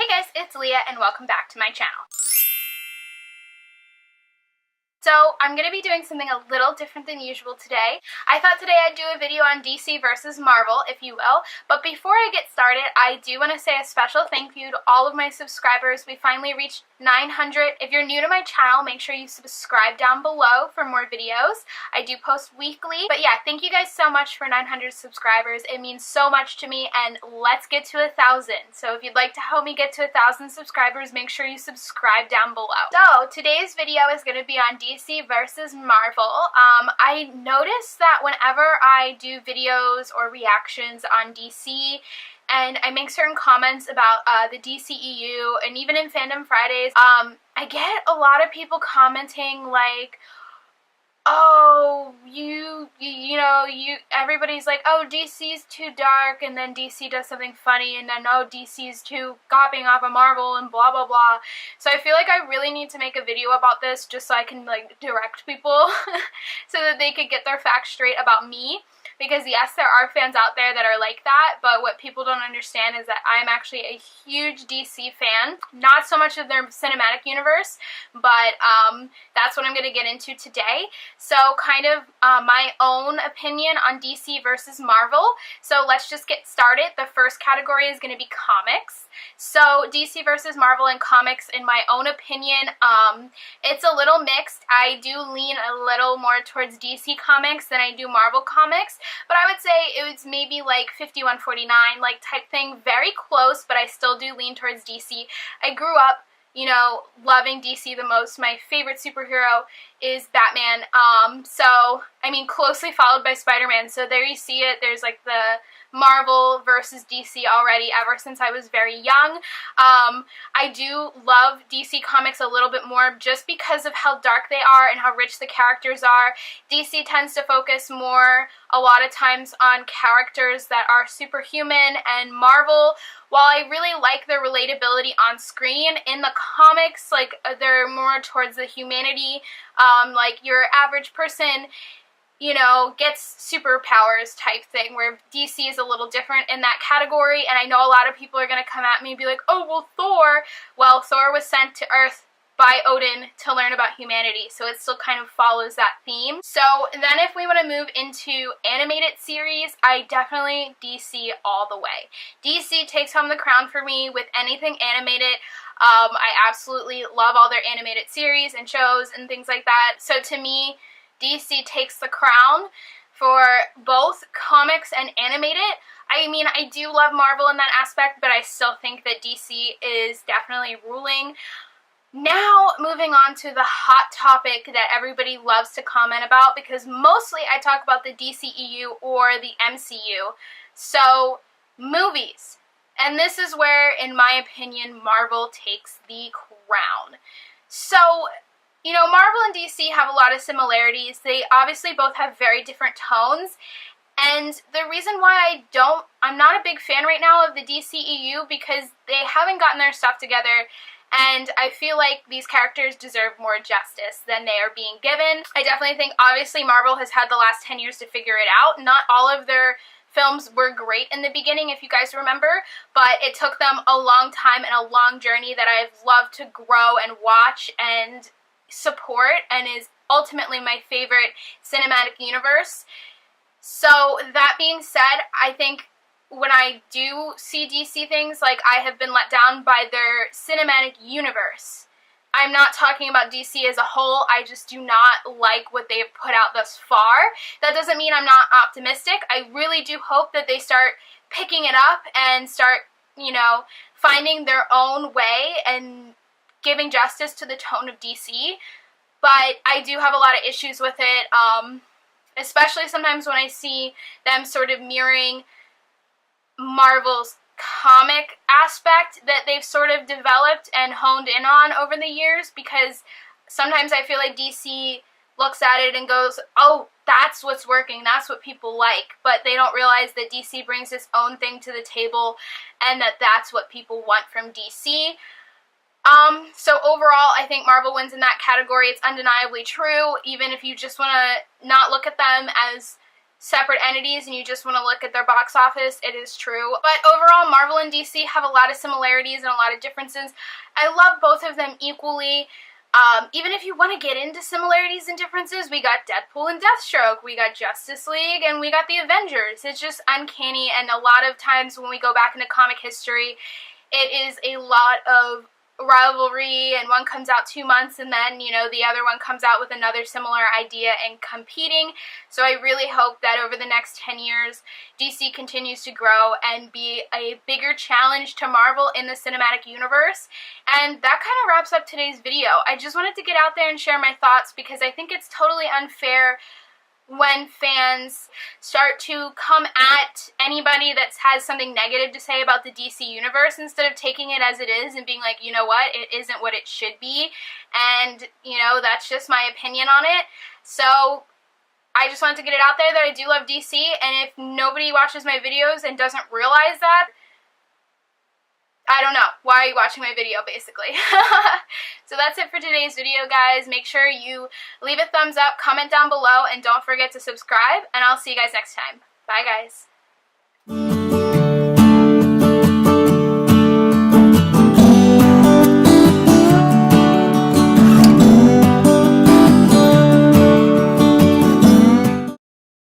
Hey guys, it's Leah and welcome back to my channel. So I'm going to be doing something a little different than usual today. I thought today I'd do a video on DC versus Marvel, if you will, but before I get started, I do want to say a special thank you to all of my subscribers. We finally reached 900. If you're new to my channel, make sure you subscribe down below for more videos. I do post weekly, but yeah, thank you guys so much for 900 subscribers. It means so much to me, and let's get to 1,000. So if you'd like to help me get to 1,000 subscribers, make sure you subscribe down below. So today's video is going to be on DC versus Marvel. I noticed that whenever I do videos or reactions on DC, and I make certain comments about the DCEU, and even in Fandom Fridays, I get a lot of people commenting like, oh, everybody's like, oh, DC's too dark, and then DC does something funny, and then, oh, DC's too copying off of Marvel, and blah, blah, blah. So I feel like I really need to make a video about this just so I can, like, direct people so that they could get their facts straight about me. Because yes, there are fans out there that are like that, but what people don't understand is that I'm actually a huge DC fan. Not so much of their cinematic universe, but that's what I'm going to get into today. So kind of my own opinion on DC versus Marvel. So let's just get started. The first category is going to be comics. So DC versus Marvel in comics, in my own opinion, it's a little mixed. I do lean a little more towards DC comics than I do Marvel comics. But I would say it was maybe like 51-49, like type thing, very close, but I still do lean towards DC. I grew up, you know, loving DC the most. My favorite superhero is Batman. So, I mean, closely followed by Spider-Man. So there you see it. There's like the Marvel versus DC already ever since I was very young. I do love DC comics a little bit more just because of how dark they are and how rich the characters are. DC tends to focus more a lot of times on characters that are superhuman, and Marvel, while I really like their relatability on screen, in the comics, like, they're more towards the humanity. Like, your average person, you know, gets superpowers type thing, where DC is a little different in that category. And I know a lot of people are going to come at me and be like, oh, well, Thor. Well, Thor was sent to Earth by Odin to learn about humanity, so it still kind of follows that theme. So then if we want to move into animated series, I definitely DC all the way. DC takes home the crown for me with anything animated. I absolutely love all their animated series and shows and things like that. So to me, DC takes the crown for both comics and animated. I mean, I do love Marvel in that aspect, but I still think that DC is definitely ruling. Now, moving on to the hot topic that everybody loves to comment about, because mostly I talk about the DCEU or the MCU. So, movies. And this is where, in my opinion, Marvel takes the crown. So, you know, Marvel and DC have a lot of similarities. They obviously both have very different tones. And the reason why I'm not a big fan right now of the DCEU, because they haven't gotten their stuff together. And I feel like these characters deserve more justice than they are being given. I definitely think, obviously, Marvel has had the last 10 years to figure it out. Not all of their films were great in the beginning, if you guys remember, but it took them a long time and a long journey that I've loved to grow and watch and support, and is ultimately my favorite cinematic universe. So, that being said, I think when I do see DC things, like, I have been let down by their cinematic universe. I'm not talking about DC as a whole. I just do not like what they've put out thus far. That doesn't mean I'm not optimistic. I really do hope that they start picking it up and start, you know, finding their own way and giving justice to the tone of DC. But I do have a lot of issues with it, especially sometimes when I see them sort of mirroring Marvel's comic aspect that they've sort of developed and honed in on over the years, because sometimes I feel like DC looks at it and goes, oh, that's what's working, that's what people like, but they don't realize that DC brings its own thing to the table and that that's what people want from DC. So overall, I think Marvel wins in that category. It's undeniably true, even if you just want to not look at them as separate entities and you just want to look at their box office, it is true. But overall, Marvel and DC have a lot of similarities and a lot of differences. I love both of them equally. Even if you want to get into similarities and differences, we got Deadpool and Deathstroke, we got Justice League, and we got the Avengers. It's just uncanny, and a lot of times when we go back into comic history, it is a lot of rivalry, and one comes out 2 months and then, you know, the other one comes out with another similar idea and competing. So I really hope that over the next 10 years, DC continues to grow and be a bigger challenge to Marvel in the cinematic universe. And that kind of wraps up today's video. I just wanted to get out there and share my thoughts because I think it's totally unfair when fans start to come at anybody that has something negative to say about the DC universe instead of taking it as it is and being like, you know what, it isn't what it should be, and, you know, that's just my opinion on it. So I just wanted to get it out there that I do love DC, and if nobody watches my videos and doesn't realize that, I don't know. Why are you watching my video, basically? So that's it for today's video, guys. Make sure you leave a thumbs up, comment down below, and don't forget to subscribe, and I'll see you guys next time. Bye, guys.